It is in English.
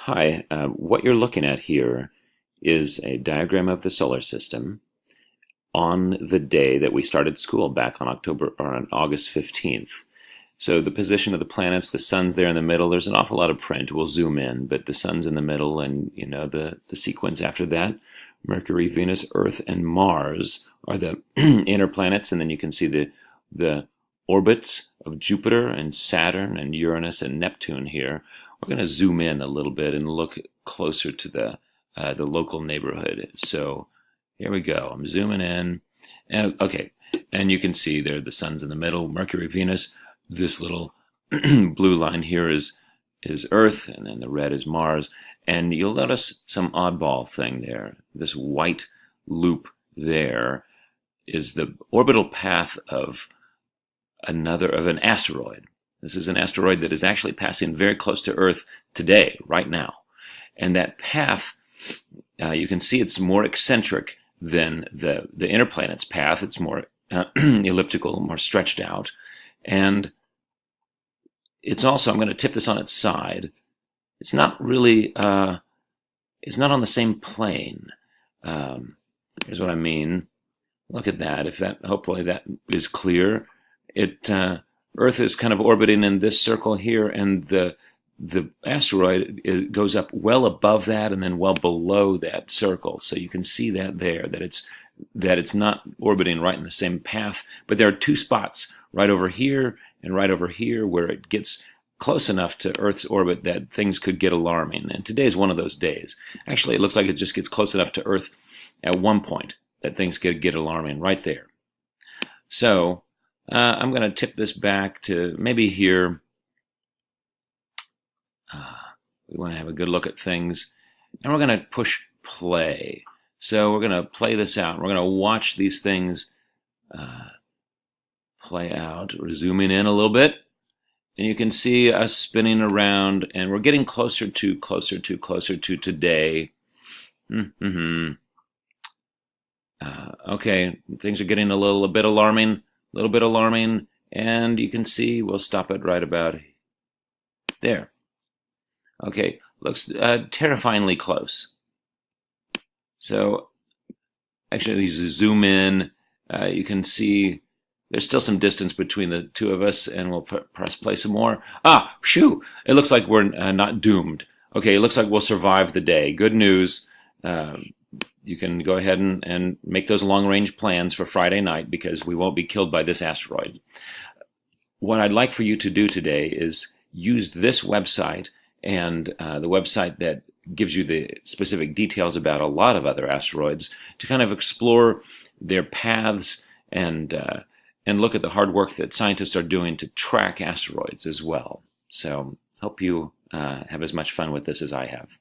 Hi, what you're looking at here is a diagram of the solar system on the day that we started school back on August 15th. So the position of the planets, the sun's there in the middle. There's an awful lot of print. We'll zoom in, but the sun's in the middle, and the sequence after that: Mercury, Venus, Earth, and Mars are the inner planets, and then you can see the orbits of Jupiter and Saturn and Uranus and Neptune here. We're going to zoom in a little bit and look closer to the local neighborhood. So here we go. I'm zooming in. Okay, and you can see there the sun's in the middle, Mercury, Venus. This little blue line here is Earth, and then the red is Mars. And you'll notice some oddball thing there. This white loop there is the orbital path of an asteroid. This is an asteroid that is actually passing very close to Earth today, right now. And that path, you can see it's more eccentric than the inner planet's path. It's more elliptical, more stretched out. And it's also, I'm going to tip this on its side, it's not really, it's not on the same plane. Here's what I mean. Look at that. Hopefully that is clear. Earth is kind of orbiting in this circle here, and the asteroid goes up well above that and then well below that circle. So you can see that there, that it's not orbiting right in the same path, but there are two spots, right over here and right over here, where it gets close enough to Earth's orbit that things could get alarming. And today is one of those days. Actually, it looks like it just gets close enough to Earth at one point that things could get alarming right there. So I'm going to tip this back to maybe here. We want to have a good look at things, and we're going to push play. So we're going to play this out. We're going to watch these things play out. We're zooming in a little bit, and you can see us spinning around, and we're getting closer to today. Okay, things are getting a little bit alarming, and you can see we'll stop it right about there. Okay, looks terrifyingly close. So actually, as you zoom in, you can see there's still some distance between the two of us, and we'll press play some more. Shoo! It looks like we're not doomed. Okay, it looks like we'll survive the day. Good news. You can go ahead and make those long-range plans for Friday night, because we won't be killed by this asteroid. What I'd like for you to do today is use this website and the website that gives you the specific details about a lot of other asteroids to kind of explore their paths and look at the hard work that scientists are doing to track asteroids as well. So hope you have as much fun with this as I have.